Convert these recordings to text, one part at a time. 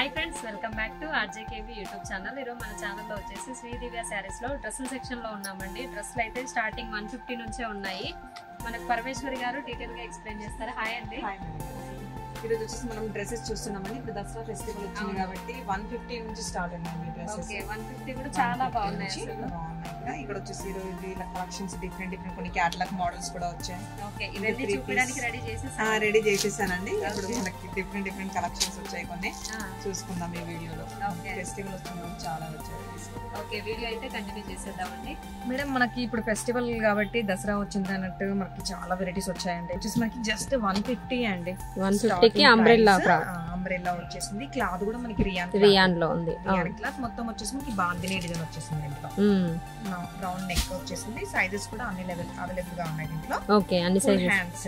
Hi friends, welcome back to RJKV YouTube channel. ఈరోజు మన ఛానల్లో వచ్చేసి శ్రీ దివ్య శారీస్ లో డ్రెస్సుల సెక్షన్ లో ఉన్నామండి. డ్రెస్సులు అయితే స్టార్టింగ్ 150 నుంచే ఉన్నాయి. మనకు పరమేశ్వరి గారు డీటెయిల్ గా ఎక్స్ప్లెయిన్ చేస్తారు. హాయ్ అండి. ఈరోజు వచ్చేసి మనం డ్రెస్సెస్ చూస్తున్నామండి. ఇప్పుడు దసరా ఫెస్టివల్ వచ్చింది కాబట్టి 150 నుంచి స్టార్ట్ అయ్యింది డ్రెస్సెస్. ఓకే, 150 కూడా చాలా బాగున్నాయి అసలు. ఇక్కడ వచ్చేసి ఇలా కలెక్షన్స్ డిఫరెంట్ కొన్ని క్యాటలాగ్ మోడల్స్ కూడా వచ్చాయి. ఓకే, ఇవన్నీ చూపించడానికి రెడీ చేసేసానండి. ఇప్పుడు మనకి డిఫరెంట్ కలెక్షన్స్ వచ్చాయి, కొన్ని చూసుకుందాం ఈ వీడియోలో. ఫెస్టివల్ వచ్చింది, చాలా వచ్చాయి. ఓకే, వీడియో అయితే కంటిన్యూ చేసేద్దామండి. మేడం, మనకి ఇప్పుడు ఫెస్టివల్ కాబట్టి దసరా వచ్చింది అన్నట్టు మనకి చాలా వెరైటీస్ వచ్చాయండి. వచ్చేసి మనకి జస్ట్ 150 అండి. 150కి అంబ్రెల్లా వచ్చేసింది. క్లాత్ కూడా మనకి రియాన్ లో ఉంది. క్లాత్ మొత్తం వచ్చేసి మనకి బాందిని డిజైన్ వచ్చేసింది. ఇంట్లో రౌండ్ నెక్ వచ్చేసింది. సైజెస్ కూడా అన్ని అవైలబుల్ గా ఉన్నాయి దీంట్లో. ఓకే, అన్ని సైజెస్. హ్యాండ్స్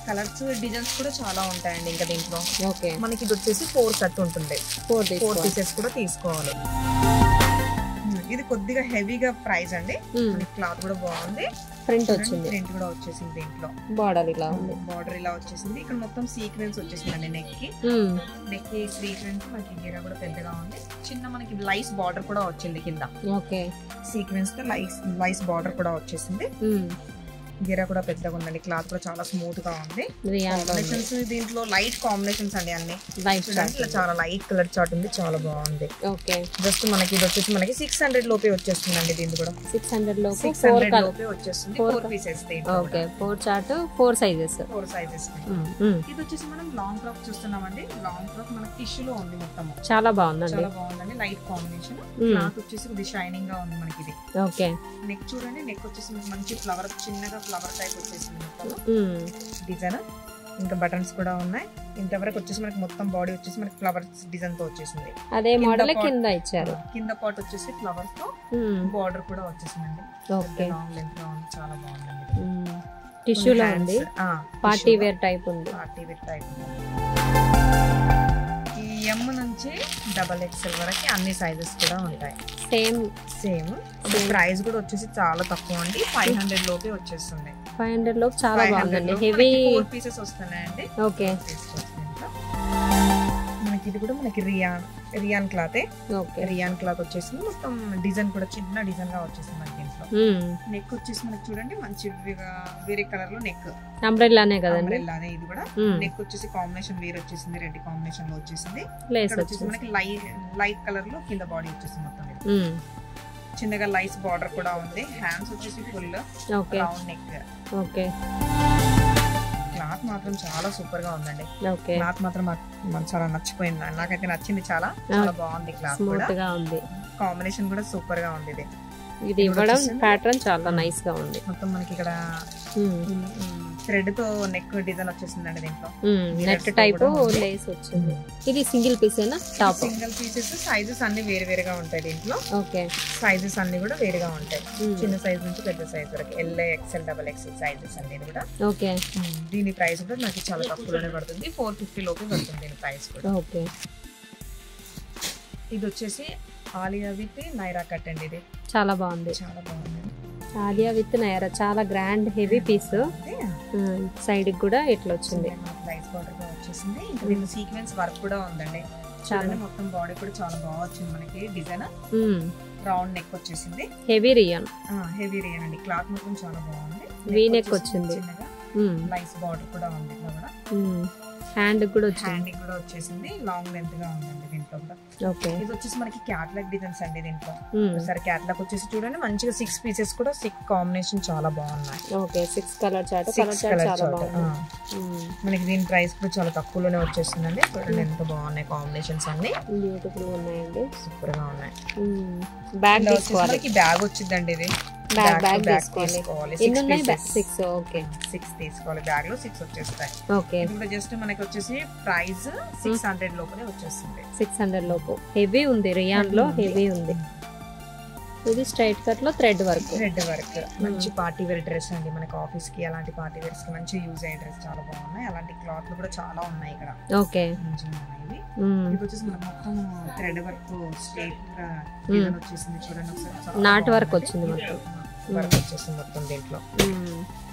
కలర్స్ డిజైన్స్ కూడా చాలా ఉంటాయండి. ఇంకా దీంట్లో ఓకే మనకి ఇది వచ్చేసి 4 సెట్ ఉంటుంది. 4 పీసెస్ కూడా తీసుకోవాలి. ఇది కొద్దిగా హెవీగా ప్రైస్ అండి. క్లాత్ కూడా బాగుంది. ప్రింట్ వచ్చింది, ప్రింట్ కూడా వచ్చేసింది. దీంట్లో బార్డర్ ఇలా ఉంది. బార్డర్ ఇలా వచ్చేసింది. ఇక్కడ మొత్తం సీక్వెన్స్ వచ్చేసిందండి. నెక్ కి సీక్వెన్స్ మనకి గిరా కూడా పెద్దగా ఉంది. చిన్న మనకి లైస్ బార్డర్ కూడా వచ్చింది కింద. ఓకే, సీక్వెన్స్ తో లైస్ బార్డర్ కూడా వచ్చేసింది. గిరా కూడా పెద్దగా ఉందండి. క్లాత్ కూడా చాలా స్మూత్ గా ఉంది. కాంబినేషన్స్ దీంట్లో లైట్ కాంబినేషన్స్ అండి. అన్ని చాలా లైట్ కలర్ చార్ట్ ఉంది, చాలా బాగుంది. ఓకే, జస్ట్ మనకి ఇది వచ్చేసి మనకి 600 లోపే వచ్చేస్తుందండి. దీని కూడా 600 లోపే వచ్చేస్తుంది. 4 పీసెస్. Okay, 4 chart 4 sizes. ఇది వచ్చేసి మనం లాంగ్ ఫ్రాక్ చూస్తున్నామండి. లాంగ్ ఫ్రాక్ మనకి టిష్యూ లో ఉంది. మొత్తం చాలా బాగుందండి. Light combination. క్లాత్ వచ్చేసి ఇది షైనింగ్ గా ఉంది మనకి. ఇది ఓకే, నెక్ చూడండి. నెక్ వచ్చేసి మంచి ఫ్లవర్, చిన్నగా ఫ్లవర్ టైప్ వచ్చేసింది డిజైన్. ఇంకా బటన్స్ కూడా ఉన్నాయి. ఇంతవరకు వచ్చేసి మనకి మొత్తం బాడీ వచ్చేసి మనకి ఫ్లవర్స్ డిజైన్ తో వచ్చేసింది. అదే మోడల్ కింద ఇచ్చారు. కింద పార్ట్ వచ్చేసి ఫ్లవర్స్ తో బార్డర్ కూడా వచ్చేసిందండి. ఓకే, లాంగ్ లెంత్ గా ఉంది, చాలా బాగుందండి. టిష్యూ లో ఉంది. పార్టీ వేర్ టైప్ ఉంది. ఈ ఎం నుంచి XXL వరకు అన్ని సైజెస్ కూడా ఉంటాయి. సేమ్ ప్రైస్ కూడా వచ్చేసి చాలా తక్కువ అండి. 500 లోపే వచ్చేస్తుంది. 500 లోపు చాలా బాగుందండి. హెవీ 4 పీసెస్ వస్తున్నాయండి. ఓకే, మనకి ఇది కూడా మనకి రియాన్ క్లాత్. రియాన్ క్లాత్ వచ్చేసింది. మొత్తం డిజైన్ కూడా చిన్న డిజైన్ గా వచ్చేసింది మనకి. ఇంట్లో నెక్ వచ్చేసి మనకి చూడండి మంచి వేరే కలర్ లో నెక్. అంబ్రెల్లానే కదండి. ఇది కూడా నెక్ వచ్చేసి కాంబినేషన్ వేరే వచ్చేసింది. రెడ్ కాంబినేషన్ లో వచ్చేసింది. మనకి లైట్ కలర్ లో కింద బాడీ వచ్చేసింది. మొత్తం చిన్నగా లైస్ బార్డర్ కూడా ఉంది. హ్యాండ్స్ వచ్చేసి full round neck. Okay, cloth మాత్రం చాలా సూపర్ గా ఉందండి. క్లాత్ మాత్రం చాలా నచ్చిపోయింది. నాకైతే నచ్చింది. చాలా బాగుంది. క్లాత్ కూడా ఉంది. కాంబినేషన్ కూడా సూపర్ గా ఉంది. ఇది ఇవ్వడం ప్యాటర్న్ చాలా నైస్ గా ఉంది. మొత్తం మనకి ఇక్కడ థ్రెడ్ తో నెక్ డిజైన్ వచ్చేసిందండి. దీంట్లో నెట్ టైప్ లేస్ వచ్చింది. ఇది సింగిల్ పీస్ ఏనా? Top single pieces. సైజెస్ అన్ని వేరుగా ఉంటాయి దీంట్లో. ఓకే, సైజెస్ అన్ని కూడా వేరుగా ఉంటాయి. చిన్న సైజ్ నుంచి పెద్ద సైజ్ వరకు LL, XL, XXL సైజెస్ అన్ని కూడా. ఓకే, దీని ప్రైస్ కూడా నాకు చాలా తక్కువలోనే పడుతుంది. 450 లోపే పడుతుంది దీని ప్రైస్ కూడా. ఓకే, ఇది వచ్చేసి ఆలియా విత్ నైరా కట్ అండి. ఇది చాలా బాగుంది. చాలా బాగుంది. ఆలియా విత్ నైరా చాలా గ్రాండ్ హెవీ పీస్. సైడ్ కూడా ఇట్లా వచ్చింది. లైస్ బార్డర్ గా వచ్చేసింది. ఇంకా దీని సీక్వెన్స్ వర్క్ కూడా ఉందండి. చాలా మొత్తం బాడీ కూడా చాలా బాగా వచ్చింది మనకి. డిజైన్ రౌండ్ నెక్ వచ్చేసింది. హెవీ రియాన్ అండి. క్లాత్ మొత్తం చాలా బాగుంది. వీ నెక్ వచ్చింది. లైస్ బార్డర్ కూడా ఉంది. ఇట్లా కూడా హ్యాండ్ కూడా వచ్చేసింది. లాంగ్ లెంత్ గా ఉందండి దీంట్లో కూడా. ఓకే, ఇది వచ్చేసి మనకి క్యాటలాగ్ డిజైన్స్ అండి. దీంట్లో ఒకసారి క్యాటలాగ్ వచ్చేసి చూడండి. మంచిగా 6 పీసెస్ కూడా 6 కాంబినేషన్ చాలా బాగున్నాయి. ఓకే, 6 కలర్ చార్ట్ చాలా బాగుంది. మనకి దీని ప్రైస్ కూడా చాలా తక్కువలోనే వచ్చేస్తుందండి. చూడండి ఎంత బాగున్నాయి కాంబినేషన్స్ అన్ని. బ్యూటిఫుల్ ఉన్నాయండి, సూపర్ గా ఉన్నాయి. బ్యాగ్ బ్యాగ్ వచ్చిందండి. ఇది బ్యాగ్ తీసుకోవాలి. ఎన్ని ఉన్నాయి? 6. ఓకే, 6 తీసుకోవాలి. బ్యాగ్ లో 6 వచ్చేస్తాయి. ఓకే, ఇప్పుడు జస్ట్ మనకి వచ్చేసి ప్రైస్ 600 లోపలే వచ్చేస్తుంది. 600 లోపు. హెవీ ఉంది. రియాన్ లో హెవీ ఉంది. ఇది స్ట్రైట్ కట్ లో థ్రెడ్ వర్క్. మంచి పార్టీ వేర్ డ్రెస్ అండి. మనకి ఆఫీస్ కి అలాంటి పార్టీ వేర్స్ కి మంచి యూజ్ అయ్యే డ్రెస్ చాలా బాగున్నాయి. అలాంటి క్లాత్ కూడా చాలా ఉన్నాయి ఇక్కడ. ఓకే, ఇది వచ్చేసి మనకి మొత్తం థ్రెడ్ వర్క్ స్ట్రైట్ డిజైన్ వచ్చేసింది. చూడండి ఒకసారి. నాట్ వర్క్ వచ్చింది. మొత్తం వర్క్ వచ్చేసింది మొత్తం దీంట్లో.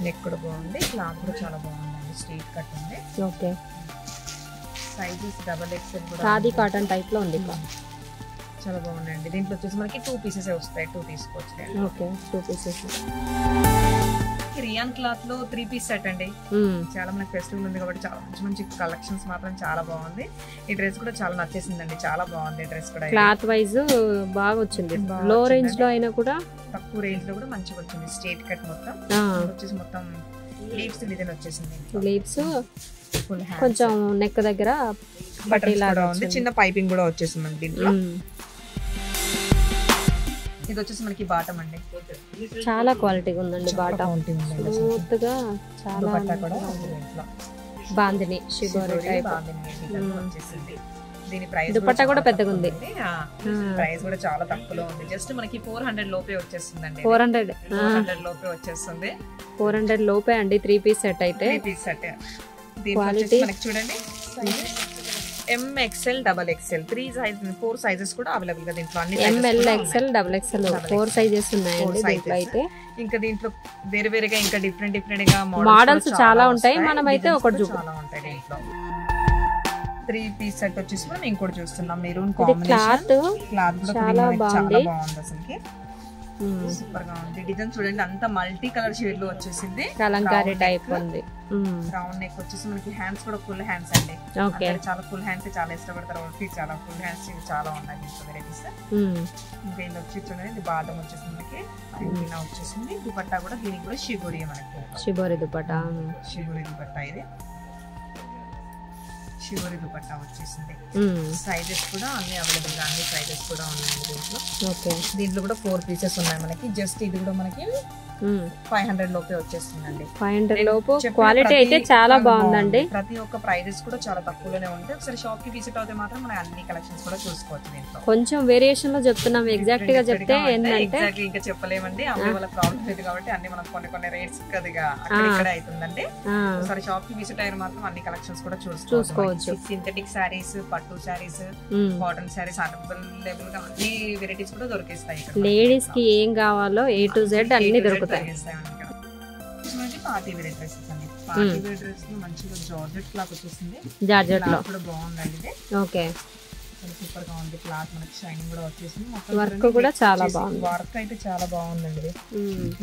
నెక్ కూడా బాగుంది. క్లాత్ కూడా చాలా బాగుందండి. స్ట్రైట్ కట్ ఉంది. ఓకే, సైజెస్ డబల్ ఎక్స్ఎల్ కూడా ఖాదీ కాటన్ టైప్ లో ఉంది. చాలా బాగుందండి. దీంట్లో వచ్చేసి మనకి 2 పీసెస్ వస్తాయి, 2 తీసుకోవచ్చు. Okay 2 pieces. రియాన్ క్లాత్ లో 3 పీస్ సెట్ అండి. చాలా మనకి ఫెస్టివల్ ఉంది కాబట్టి చాలా మంచి మంచి కలెక్షన్స్ మాత్రం చాలా బాగుంది. ఈ డ్రెస్ కూడా చాలా నచ్చేసిందండి, చాలా బాగుంది డ్రెస్ కూడా. క్లాత్ వైజ్ బాగా వచ్చింది. లో రేంజ్ లో అయినా కూడా తక్కువ రేంజ్ లో కూడా మంచిగా వచ్చింది. స్ట్రైట్ కట్ మొత్తం వచ్చేసి మొత్తం లీవ్స్ డిజైన్ వచ్చేసింది. లీవ్స్ కొంచెం నెక్ దగ్గర బటన్స్ కూడా ఉంది, చిన్న పైపింగ్ కూడా వచ్చేసింది దీంట్లో. ఇది వచ్చేసి మనకి బాటమ్ అండి. చాలా క్వాలిటీగా ఉందండి బాటమ్, స్మూత్ గా చాలా బాందిని షిబోరి టైప్ వచ్చేసింది. దీని ప్రైస్ దుపట్టా కూడా పెద్దగా ఉంది. ప్రైస్ కూడా చాలా తక్కువలో ఉంది. జస్ట్ మనకి 400 లోపే వచ్చేస్తుందండి. 400 లోపే వచ్చేస్తుంది. 400 లోపే అండి 3 పీస్ సెట్ అయితే. 3 పీస్ సెట్ క్వాలిటీ మనకి చూడండి. MXL డబల్ XL 4 సైజెస్ కూడా అవైలబుల్ గా దీంట్లో. అన్ని ML XL double XL 4 sizes ఉన్నాయండి దీంట్లో అయితే. ఇంకా దీంట్లో వేరే వేరేగా ఇంకా డిఫరెంట్ గా మోడల్స్ చాలా ఉంటాయి. మనం అయితే ఒకటి చూద్దాం. 3 పీస్ సెట్ వచ్చేసి మనం ఇంకోటి చూస్తున్నాం. Maroon combination. క్లాత్ కూడా చాలా బాగుంది అసలుకి. సూపర్ గా ఉంది. డిజైన్ చూడండి, అంత మల్టీ కలర్ షేడ్ లో వచ్చేసింది. కలంకారీ టైప్ ఉంది. రౌండ్ నెక్ వచ్చేసి మనకి హ్యాండ్స్ కూడా ఫుల్ హ్యాండ్స్ అండి. చాలా ఫుల్ హ్యాండ్స్ చాలా ఇష్టపడతారు. చాలా ఫుల్ హ్యాండ్స్ చాలా ఉన్నాయి దీంట్లో వెరైటీస్. ఇంకా ఇది వచ్చి చూడండి, ఇది బాటమ్ వచ్చేసి మనకి వచ్చేసింది. దుపట్టా కూడా దీనికి కూడా షిబోరి మనకి. షిబోరి దుపట్టా. ఇది షిబోరి దుపట్టా వచ్చేసింది. సైజెస్ కూడా అన్ని అవైలబుల్ గా అన్ని సైజెస్ కూడా ఉన్నాయండి దీంట్లో. దీంట్లో కూడా 4 పీసెస్ ఉన్నాయి మనకి. జస్ట్ ఇది కూడా మనకి 500 లోపే వచ్చేస్తుందండి. 500 లోపు క్వాలిటీ అయితే చాలా బాగుందండి. ప్రతి ఒక్క ప్రైజెస్ కూడా చాలా తక్కువలోనే ఉంటాయి. ఒకసారి షాప్ కి విజిట్ అవుతే మాత్రం మనం అన్ని కలెక్షన్స్ కూడా చూసుకోవచ్చు. దీంట్లో కొంచెం వేరియేషన్ లో చెప్తున్నాం. ఎగ్జాక్ట్ గా చెప్తే ఏంటంటే ఇంకా చెప్పలేమండి. అమ్మే వాళ్ళ ప్రాబ్లం లేదు కాబట్టి అన్ని మనం కొన్ని రేట్స్ కదిగా అక్కడ అవుతుందండి. ఒకసారి షాప్ కి విజిట్ అయిన మాత్రం అన్ని కలెక్షన్స్ కూడా చూసుకోవచ్చు. సింథటిక్ శారీస్, పట్టు శారీస్, కాటన్ శారీస్ అవైలబుల్ గా అన్ని వెరైటీస్ కూడా దొరికేస్తాయి. లేడీస్ కి ఏం కావాలో A to Z అన్ని దొరుకుతాయి. పార్టీ వేర్ డ్రెస్సెస్ అండి. పార్టీ వేర్ డ్రెస్ లో మంచిగా జార్జెట్ క్లాత్ వచ్చేసింది. జార్జెట్ లో కూడా బాగుందండి ఇది. ఓకే సూపర్ గా ఉంది. క్లాత్ మనకి షైనింగ్ కూడా వచ్చేసింది. వర్క్ కూడా చాలా బాగుంది. వర్క్ అయితే చాలా బాగుందండి.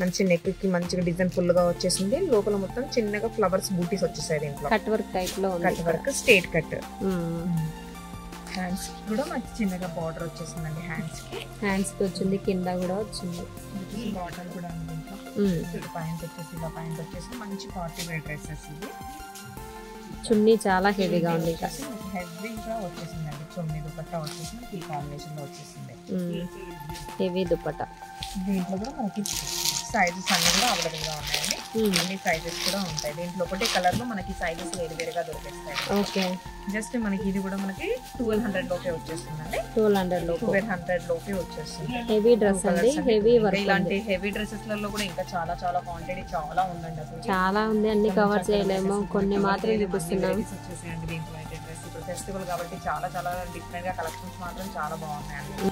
మంచి నెక్ కి మంచిగా డిజైన్ ఫుల్ గా వచ్చేసింది. లోపల మొత్తం చిన్నగా ఫ్లవర్స్ బూటీస్ వచ్చేసాయి దీంట్లో. కట్ వర్క్ టైప్ లో ఉంది. Cut work straight cut. Hands కూడా మంచి చిన్నగా బార్డర్ వచ్చేసిందండి. హ్యాండ్స్ కి వచ్చింది, కింద కూడా వచ్చింది. బార్డర్ కూడా ఉంది దీంట్లో. ప్యాంట్ వచ్చేసి ఇలా ప్యాంట్ వచ్చేసి మంచి పార్టీ వేర్ డ్రెస్సెస్. ఇది చున్నీ చాలా హెవీగా ఉంది. హెవీగా వచ్చేసిందండి. చున్నీ దుపట్టా వచ్చేసి ఈ కాంబినేషన్ లో వచ్చేసింది. హెవీ దుపట్టా. దీంట్లో కూడా మనకి సైజెస్ అన్ని కూడా అవైలబుల్ గా ఉన్నాయండి. అన్ని సైజెస్ కూడా ఉంటాయి. దీంట్లో ఒకటే కలర్ లో మనకి సైజెస్ వేరువేరుగా దొరికేస్తాయి. ఓకే జస్ట్ మనకి ఇది కూడా మనకి 1200 లోపే వచ్చేస్తుందండి. 1200 లోపే వచ్చేస్తుంది. హెవీ డ్రెస్ అండి. Heavy work. ఇలాంటి హెవీ డ్రెస్సెస్ లలో కూడా ఇంకా చాలా చాలా క్వాంటిటీ చాలా ఉందండి. అసలు చాలా ఉంది, అన్ని కవర్ చేయలేము. కొన్ని మాత్రం చూపిస్తున్నాం. వచ్చేసాయండి దీంట్లో అయితే డ్రెస్. ఇప్పుడు ఫెస్టివల్ కాబట్టి చాలా చాలా డిఫరెంట్ గా కలెక్షన్స్ మాత్రం చాలా బాగున్నాయండి.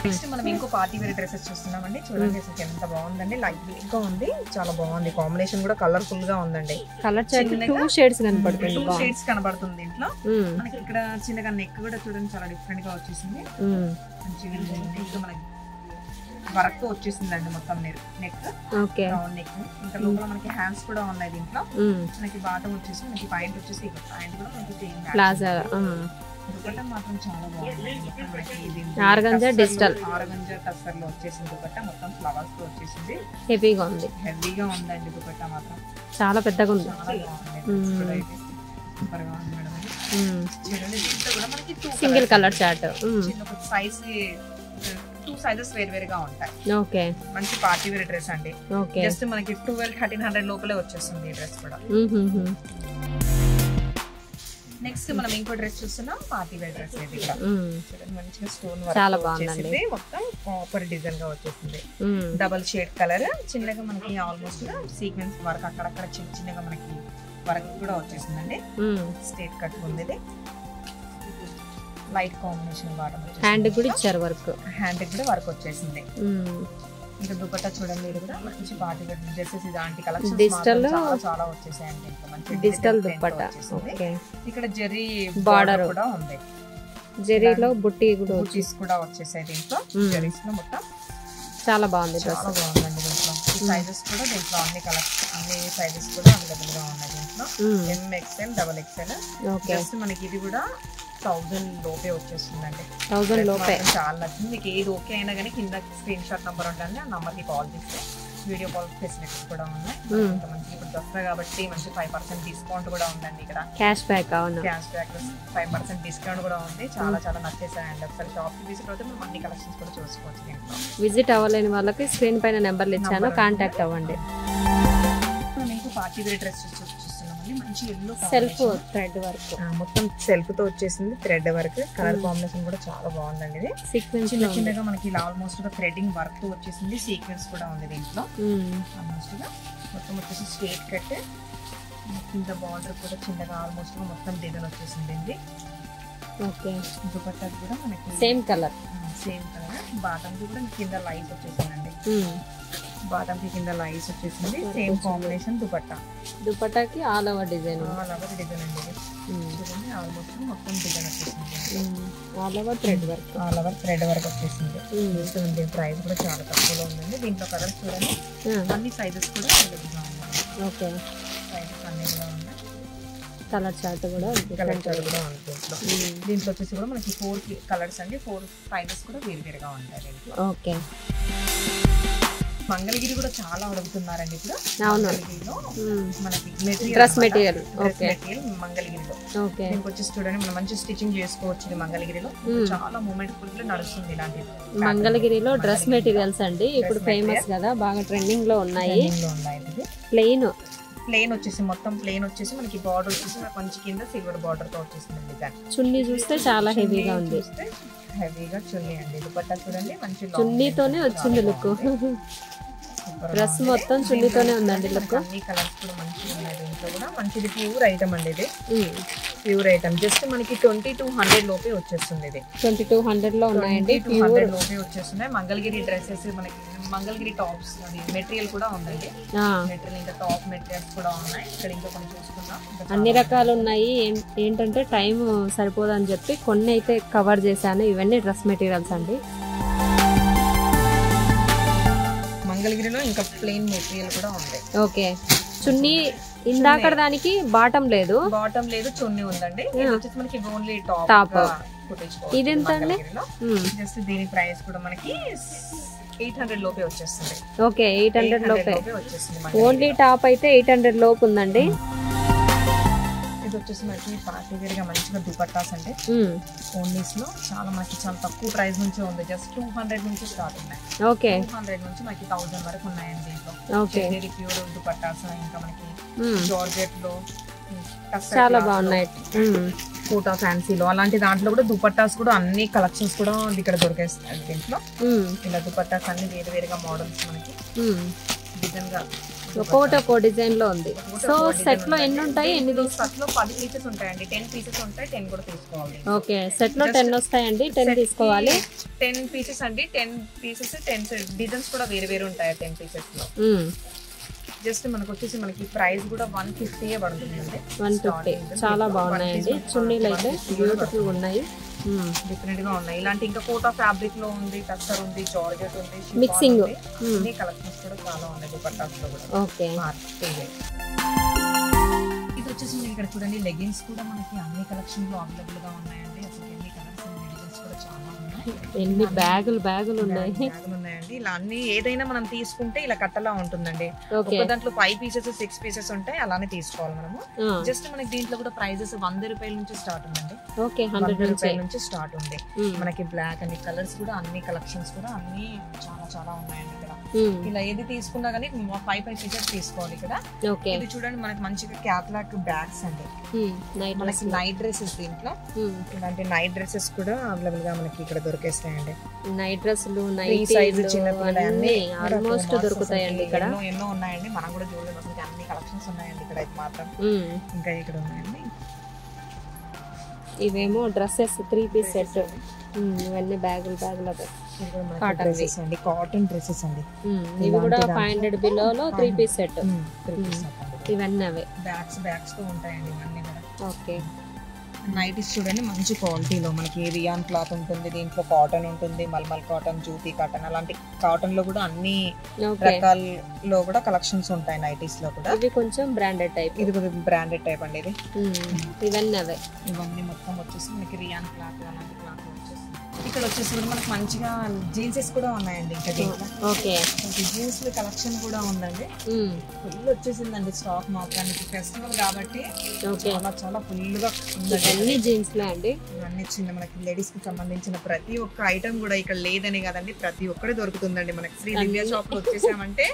నెక్స్ట్ మనం ఇంకో పార్టీ వేర్ డ్రెస్సెస్ చూస్తున్నామండి. చూడండి అసలు ఎంత బాగుందండి. లైట్ వెయిట్ గా ఉంది, చాలా బాగుంది. కాంబినేషన్ కూడా కలర్ఫుల్ గా ఉందండి. కలర్ చార్ట్ 2 షేడ్స్ కనబడుతుంది. 2 షేడ్స్ కనబడుతుంది దీంట్లో. మనకి ఇక్కడ చిన్నగా నెక్ కూడా చూడండి చాలా డిఫరెంట్ గా వచ్చేసింది. మంచిగా మనకి వర్క్ వచ్చేసిందండి మొత్తం నెక్. Okay round neck. ఇంకా లోపల మనకి హ్యాండ్స్ కూడా ఉన్నాయి దీంట్లో. మనకి బాటమ్ వచ్చేసి మనకి పాయింట్ వచ్చేసి పాయింట్ కూడా మనకి సేమ్ ప్లాజా. దుపట్టా మాత్రం చాలా బాగుంది. ఆర్గంజా డిజిటల్ ఆర్గంజా టస్సర్ లో వచ్చేసింది. దుపట్టా మొత్తం ఫ్లవర్స్ తో వచ్చేసింది. హెవీగా ఉంది. హెవీగా ఉందండి దుపట్టా మాత్రం. చాలా పెద్దగా ఉంది. చాలా బాగుంది. సూపర్ గా ఉంది మేడం. చూడండి దీంట్లో కూడా మనకి సింగిల్ కలర్ చార్ట్. చిన్న సైజ్ 2 సైజెస్ వేరువేరుగా ఉంటాయి. ఓకే మంచి పార్టీ వేర్ డ్రెస్ అండి. ఓకే జస్ట్ మనకి 1200-1300 లోపలే వచ్చేస్తుంది ఈ డ్రెస్ కూడా. నెక్స్ట్ మనం ఇంకో డ్రెస్ చూస్తున్నాం. పార్టీ వేర్ డ్రెస్ ఇది కూడా చూడండి మంచిగా స్టోన్ వర్క్ చాలా బాగుందండి. మొత్తం కాపర్ డిజైన్ గా వచ్చేసింది. Double shade colour. చిన్నగా మనకి ఆల్మోస్ట్ సీక్వెన్స్ వర్క్ అక్కడక్కడ చిన్నగా మనకి వర్క్ కూడా వచ్చేసిందండి. స్ట్రైట్ కట్ ఉంది. ఇది లైట్ కాంబినేషన్ బాటమ్. హ్యాండ్ కూడా ఇచ్చారు వర్క్. హ్యాండ్ కూడా వర్క్ వచ్చేసింది. ఇంకా దుపట్టా చూడండి, ఇది కూడా మంచి పార్టీ వేర్ డ్రెస్సెస్ ఇలాంటి కలెక్షన్స్ డిజిటల్ చాలా వచ్చేసాయండి. ఇంకా మంచి డిజిటల్ దుపట్టా. ఓకే, ఇక్కడ జెర్రీ బార్డర్ కూడా ఉంది, జెర్రీలో బుట్టి కూడా బుట్టీస్ కూడా వచ్చేసాయి దీంట్లో. జెర్రీస్ లో మొత్తం చాలా బాగుంది, చాలా బాగుందండి. దీంట్లో సైజెస్ కూడా దీంట్లో అన్ని సైజెస్ కూడా అవైలబుల్ గా ఉన్నాయి దీంట్లో. MXL, XXL. జస్ట్ మనకి ఇది కూడా 1000 లోపే వచ్చేస్తుందండి. 1000 లోపే చాలా నచ్చింది. మీకు ఏది ఓకే అయినా కానీ కింద స్క్రీన్ షాట్ నెంబర్ ఉంటుంది, ఆ నెంబర్ కి కాల్ చేస్తే వీడియో కాల్ ఫెసిలిటీస్ కూడా ఉన్నాయి. మంచి ఇప్పుడు దసరా కాబట్టి మంచి 5% డిస్కౌంట్ కూడా ఉందండి. ఇక్కడ క్యాష్ బ్యాక్, అవును, క్యాష్ బ్యాక్ 5% డిస్కౌంట్ కూడా ఉంది. చాలా నచ్చేసాయండి. ఒకసారి షాప్ కి విజిట్ అవుతే మనం అన్ని కలెక్షన్స్ కూడా చూసుకోవచ్చు. దీంట్లో విజిట్ అవ్వలేని వాళ్ళకి స్క్రీన్ పైన నెంబర్లు ఇచ్చాను, కాంటాక్ట్ అవ్వండి. మీకు పార్టీ వేర్ డ్రెస్ చూస్తున్నామండి. మంచి ఎల్లో సెల్ఫ్ థ్రెడ్ వర్క్, మొత్తం సెల్ఫ్ తో వచ్చేసింది. థ్రెడ్ వర్క్ కలర్ కాంబినేషన్ కూడా చాలా బాగుందండి. ఇది సీక్వెన్స్ చిన్నగా మనకి ఇలా ఆల్మోస్ట్ గా థ్రెడింగ్ వర్క్ తో వచ్చేసింది. సీక్వెన్స్ కూడా ఉంది దీంట్లో. ఆల్మోస్ట్ గా మొత్తం వచ్చేసి స్ట్రైట్ కట్, కింద బార్డర్ కూడా చిన్నగా ఆల్మోస్ట్ గా మొత్తం డిజైన్ వచ్చేసింది ఇది. ఓకే, దుపట్టా కూడా మనకి సేమ్ కలర్. బాటమ్ కి కూడా కింద లైస్ వచ్చేసిందండి. బాటమ్ కి కింద లైస్ వచ్చేసింది. సేమ్ కాంబినేషన్ దుపట్టాకి ఆల్ ఓవర్ డిజైన్, డిజైన్ అండి. చూడండి ఆల్మోస్ట్ మొత్తం డిజైన్ వచ్చేసింది. ఆల్ ఓవర్ థ్రెడ్ వర్క్ వచ్చేసింది. ప్రైస్ కూడా చాలా తక్కువలో ఉందండి. దీంట్లో కలర్స్ చూడండి, అన్ని సైజెస్ కూడా అవైలబుల్ గా ఉన్నాయి. ఓకే, సైజెస్ అన్ని కూడా ఉన్నాయి. కలర్ చార్ట్ కూడా ఉంది దీంట్లో. దీంట్లో వచ్చేసి కూడా మనకి 4 కలర్స్ అండి. 4 సైజెస్ కూడా వేరుగా ఉంటాయి దీంట్లో. ఓకే, మంగళగిరి కూడా చాలా అడుగుతున్నారండి ఇప్పుడు. మంగళగిరిలో మనకి డ్రెస్ మెటీరియల్ మంగళగిరిలో. దీనికి వచ్చేసి చూడండి మనం మంచి స్టిచింగ్ చేసుకోవచ్చు. మంగళగిరిలో చాలా మూమెంట్ ఫుల్ నడుస్తుంది ఇలాంటివి. మంగళగిరిలో డ్రెస్ మెటీరియల్స్ అండి ఇప్పుడు ఫేమస్ కదా, బాగా ట్రెండింగ్ లో ఉన్నాయి. ప్లెయిన్ వచ్చేసి మొత్తం ప్లెయిన్ వచ్చేసి మనకి బార్డర్ వచ్చేసి మంచి కింద సిల్వర్ బార్డర్ తో వచ్చేసింది డిజైన్. చున్నీ చూస్తే చాలా హెవీగా ఉంది. హెవీగా చున్నీ అండి. దుపట్టా చూడండి మంచి చున్నీతోనే వచ్చింది లుక్. డ్రెస్ మొత్తం చున్నీతోనే ఉందండి లుక్. అన్ని కలర్స్ కూడా మంచిగా ఉన్నాయి. దీంట్లో కూడా మంచిది ప్యూర్ ఐటమ్ అండి. ఇది ప్యూర్ ఐటమ్. జస్ట్ మనకి 2200 లోపే వచ్చేస్తుంది. ఇది 2200 లో ఉన్నాయండి. 2200 లోపే వచ్చేస్తున్నాయి. మంగళగిరి డ్రెస్సెస్ మనకి మంగళగిరి టాప్స్ అది మెటీరియల్ కూడా ఉందండి. మెటీరియల్ ఇంకా టాప్ మెటీరియల్స్ కూడా ఉన్నాయి. ఇక్కడ ఇంకా మనం చూసుకుందాం, అన్ని రకాలు ఉన్నాయి. ఏంటంటే టైం సరిపోదని చెప్పి కొన్ని అయితే కవర్ చేశాను. ఇవన్నీ డ్రెస్ మెటీరియల్స్ అండి. మంగళగిరిలో ఇంకా ప్లెయిన్ మెటీరియల్ కూడా ఉంది. ఓకే, చున్నీ ఇందాక దానికి బాటం లేదు, చున్నీ ఉందండి. ఇది వచ్చేసి మనకి ఓన్లీ టాప్. ఇది ఎంత అండి? జస్ట్ దీని ప్రైస్ కూడా మనకి 800 లోపే వచ్చేస్తుంది. ఓకే, 800 లోపే వచ్చేస్తుంది. ఓన్లీ టాప్ అయితే 800 లోపు ఉందండి. ఇది వచ్చేసి మనకి పార్టీ వేర్ గా మంచిగా దుపట్టాస్ అంటే ఓన్లీస్ లో చాలా మనకి చాలా తక్కువ ప్రైస్ నుంచి ఉంది. జస్ట్ 200 నుంచి స్టార్ట్ ఉన్నాయి. ఓకే, 200 నుంచి మనకి 1000 వరకు ఉన్నాయండి దీంట్లో. ఓకే, ప్యూర్ దుపట్టాస్ ఇంకా మనకి జార్జెట్ లో చాలా బాగున్నాయి. కోటా ఫ్యాన్సీలో అలాంటి దాంట్లో కూడా దుపట్టాస్ కూడా అన్ని కలెక్షన్స్ కూడా ఇక్కడ దొరికేస్తాయి దీంట్లో. ఇలా దుపట్టాస్ అన్ని వేరుగా మోడల్స్ మనకి డిజైన్ గా ఒక్కో డిజైన్ లో ఉంది. సో సెట్ లో ఎన్ని ఉంటాయి? సెట్ లో 10 పీసెస్ ఉంటాయండి. 10 పీసెస్ ఉంటాయి. 10 కూడా తీసుకోవాలి. ఓకే, సెట్ లో 10 వస్తాయండి. 10 తీసుకోవాలి. 10 పీసెస్ అండి. 10 పీసెస్ 10 డిజైన్స్ కూడా వేరు ఉంటాయి 10 పీసెస్ లో. జస్ట్ మనకు వచ్చేసి మనకి ప్రైస్ కూడా 150 పడుతుంది. 150 చాలా బాగున్నాయండి. చున్నీలు అయితే బ్యూటిఫుల్ ఉన్నాయి, డిఫరెంట్ గా ఉన్నాయి. ఇలాంటి ఇంకా కోటా ఫ్యాబ్రిక్ లో ఉంది, టస్సర్ ఉంది, జార్జెట్ ఉంది, మిక్సింగ్ కలెక్షన్స్ కూడా చాలా ఉన్నాయి దుపట్టాస్ లో కూడా. ఓకే, ఇది వచ్చేసి మనకి ఇక్కడ చూడండి లెగిన్స్ కూడా మనకి అన్ని కలెక్షన్ లో అవైలబుల్ గా ఉన్నాయండి. అసలు ఎన్ని కలర్స్ లెగిన్స్ కూడా చాలా ఉన్నాయి. ఎన్ని బ్యాగులు ఉన్నాయండి. ఇలా అన్ని ఏదైనా మనం తీసుకుంటే ఇలా కట్టలా ఉంటుందండి. ఒక దాంట్లో 5 పీసెస్ 6 పీసెస్ ఉంటాయి. అలానే తీసుకోవాలి మనము. జస్ట్ మనకి దీంట్లో కూడా ప్రైజెస్ 100 రూపాయల నుంచి స్టార్ట్ ఉందండి. 100 రూపాయల నుంచి స్టార్ట్ ఉంది. మనకి బ్లాక్ అన్ని కలర్స్ కూడా అన్ని కలెక్షన్స్ కూడా అన్ని చాలా ఉన్నాయండి ఇక్కడ. ఇలా ఏది తీసుకున్నా గానీ 5 పీసెస్ తీసుకోవాలి ఇక్కడ. ఇది చూడండి మనకి మంచిగా క్యాట్లాగ్ బ్యాగ్స్ అండి. మనకి నైట్ డ్రెస్సెస్ దీంట్లో ఇలాంటి నైట్ డ్రెస్సెస్ కూడా అవైలబుల్ గా మనకి ఇక్కడ దొరికేస్తాయండి. నైట్ డ్రెస్సులు, నైట్ సైజ్ అన్ని ఆల్మోస్ట్ దొరుకుతాయండి ఇక్కడ. ఎన్నో ఉన్నాయండి. మనం కూడా చూడలేదు అసలు అన్ని కలెక్షన్స్ ఉన్నాయండి ఇక్కడ అయితే మాత్రం. ఇంకా ఇక్కడ ఉన్నాయండి. ఇవేమో డ్రెస్సెస్ 3 పీస్ సెట్. ఇవన్నీ బ్యాగులు అదే డ్రెస్సెస్ అండి, కాటన్ డ్రెస్సెస్ అండి. ఇవి కూడా 500 బిలోలో 3 పీస్ సెట్. ఇవన్నీ అవే బ్యాగ్స్ తో ఉంటాయండి ఇవన్నీ కూడా. ఓకే. నైటీస్ చూడండి మంచి క్వాలిటీలో మనకి రియాన్ క్లాత్ ఉంటుంది, దీంట్లో కాటన్ ఉంటుంది, మల్మల్ కాటన్, జూతీ కాటన్, అలాంటి కాటన్ లో కూడా అన్ని రకాల్లో కూడా కలెక్షన్స్ ఉంటాయి నైటీస్ లో కూడా. ఇవి కొంచెం బ్రాండెడ్ టైప్. ఇది బ్రాండెడ్ టైప్ అండి. ఇది ఇవన్నీ అవే. ఇవన్నీ మొత్తం వచ్చేసి మనకి రియాన్ క్లాత్ అలాంటి క్లాత్ వచ్చేసి. ఇక్కడ వచ్చేసి కూడా మనకి మంచిగా జీన్సెస్ కూడా ఉన్నాయండి. ఇంకా దీంట్లో ఓకే జీన్స్ కలెక్షన్ కూడా ఉందండి. ఫుల్ వచ్చేసిందండి స్టాక్ మాత్రానికి. ఫెస్టివల్ కాబట్టి చాలా చాలా ఫుల్ గా అన్ని జీన్స్ లే అండి. ఇవన్నీ చిన్న మనకి లేడీస్ కి సంబంధించిన ప్రతి ఒక్క ఐటమ్ కూడా ఇక్కడ లేదని కదండి, ప్రతి ఒక్కటి దొరుకుతుందండి మనకి. శ్రీ దివ్య షాప్ లో వచ్చేసామంటే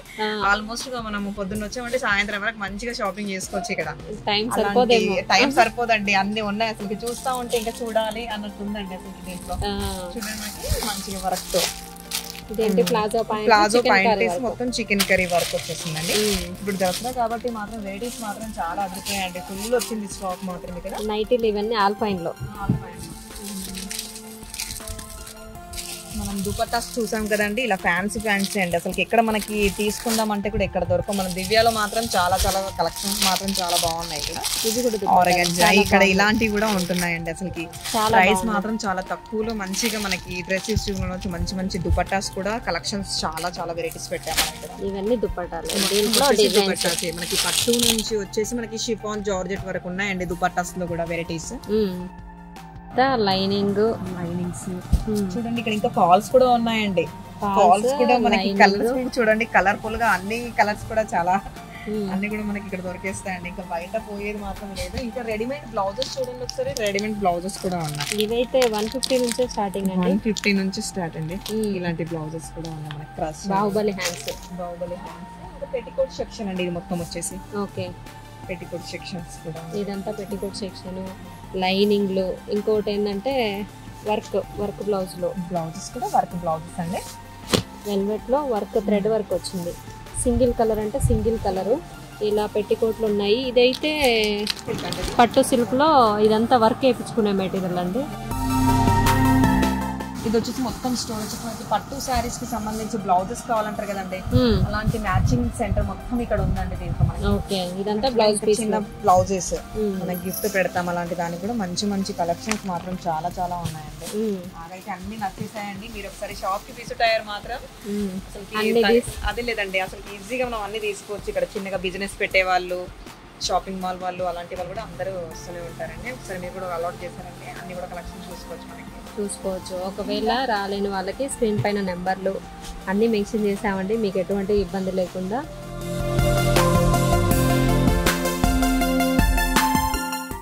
ఆల్మోస్ట్ గా మనం పొద్దున్న వచ్చామంటే సాయంత్రం వరకు మంచిగా షాపింగ్ చేసుకోవచ్చు. ఇక్కడ టైం సరిపోదండి, అన్ని ఉన్నాయి అసలు. చూస్తా ఉంటే ఇంకా చూడాలి అన్నట్టుందండి అసలు. దీంట్లో చూడండి మంచిగా వర్క్ తో ప్లాజో పాయింట్ మొత్తం చికెన్ కర్రీ వర్క్ వచ్చేసిందండి. ఇప్పుడు దసరా కాబట్టి మాత్రం వెరైటీస్ మాత్రం చాలా అదిరిపోయాయండి. ఫుల్ వచ్చింది స్టాక్ మాత్రం ఇక్కడ. నైటీలు ఇవన్నీ ఆల్పైన్ లో. మనం దుపట్టాస్ చూసాం కదండి, ఇలా ఫ్యాన్సీ అండి. అసలు ఎక్కడ మనకి తీసుకుందాం అంటే కూడా ఎక్కడ దొరకవు. మనం దివ్యాలో మాత్రం చాలా చాలా కలెక్షన్స్ మాత్రం చాలా బాగున్నాయి. ఇక్కడ ఇలాంటివి కూడా ఉంటున్నాయండి. అసలుకి ప్రైస్ మాత్రం చాలా తక్కువలో మంచిగా మనకి డ్రెస్సెస్ చూడవచ్చు. మంచి మంచి దుపట్టాస్ కూడా కలెక్షన్స్ చాలా చాలా వెరైటీస్ పెట్టాము. ఇవన్నీ దుపట్టాలు మనకి పట్టు నుంచి వచ్చేసి మనకి షిఫాన్ జార్జెట్ వరకు ఉన్నాయండి. దుపట్టాస్ లో కూడా వెరైటీస్. లైనింగ్స్ చూడండి, ఇక్కడ ఇంకా ఫాల్స్ కూడా ఉన్నాయండి. ఫాల్స్ కూడా మనకి కలర్స్ చూడండి, కలర్ఫుల్ గా అన్ని కలర్స్ కూడా చాలా అన్ని కూడా మనకి ఇక్కడ దొరికేస్తాయండి. ఇంకా బయట పోయేది మాత్రం లేదు. ఇంకా రెడీమేడ్ బ్లౌజెస్ చూడండి ఒకసారి. రెడీమేడ్ బ్లౌజెస్ కూడా ఉన్నాయి. ఇవైతే 150 నుంచే స్టార్టింగ్ అండి. 150 నుంచి స్టార్ట్ అండి. ఇలాంటి బ్లౌజెస్ కూడా ఉన్నాయి మనకి. బాహుబలి హ్యాండ్స్. ఇంకా పెట్టికోట్ సెక్షన్ అండి ఇది మొత్తం వచ్చేసి. ఓకే, పెట్టికోట్ సెక్షన్స్ కూడా. ఇదంతా పెట్టికోట్ సెక్షన్. లైనింగ్ లో ఇంకోటి ఏంటంటే వర్క్ బ్లౌజెస్ కూడా వర్క్ బ్లౌజెస్ అండి. వెల్వెట్ లో వర్క్ థ్రెడ్ వర్క్ వచ్చింది. సింగిల్ కలర్ అంటే సింగిల్ కలర్. ఇలా పెట్టికోట్లు ఉన్నాయి. ఇదైతే పట్టు సిల్క్ లో ఇదంతా వర్క్ వేయించుకునే మెటీరియల్ అండి. ఇది వచ్చేసి మొత్తం స్టోర్ వచ్చి పట్టు శారీస్ కి సంబంధించి బ్లౌజెస్ కావాలంటారు కదండి, అలాంటి మ్యాచింగ్ సెంటర్ మొత్తం ఇక్కడ ఉందండి. దీంట్లో ఇదంతా బ్లౌజ్ పీస్, చిన్న బ్లౌజెస్ మనకి గిఫ్ట్ పెడతాం. అలాంటి దానికి కూడా మంచి మంచి కలెక్షన్స్ మాత్రం చాలా చాలా ఉన్నాయండి. నాకైతే అన్ని నచ్చేసాయండి. మీరు ఒకసారి షాప్ కి విజిట్ అయ్యారు మాత్రం అదే లేదండి, అసలు ఈజీగా మనం అన్ని తీసుకోవచ్చు. ఇక్కడ చిన్నగా బిజినెస్ పెట్టే వాళ్ళు, షాపింగ్ మాల్ వాళ్ళు, అలాంటి వాళ్ళు కూడా అందరూ వస్తూనే ఉంటారండి. ఒకసారి మీరు కూడా అలౌట్ చేశారండి, అన్ని కూడా కలెక్షన్ చూసుకోవచ్చు. ఒకవేళ రాలేని వాళ్ళకి స్క్రీన్ పైన నెంబర్లు అన్నీ మెన్షన్ చేసామండి. మీకు ఎటువంటి ఇబ్బంది లేకుండా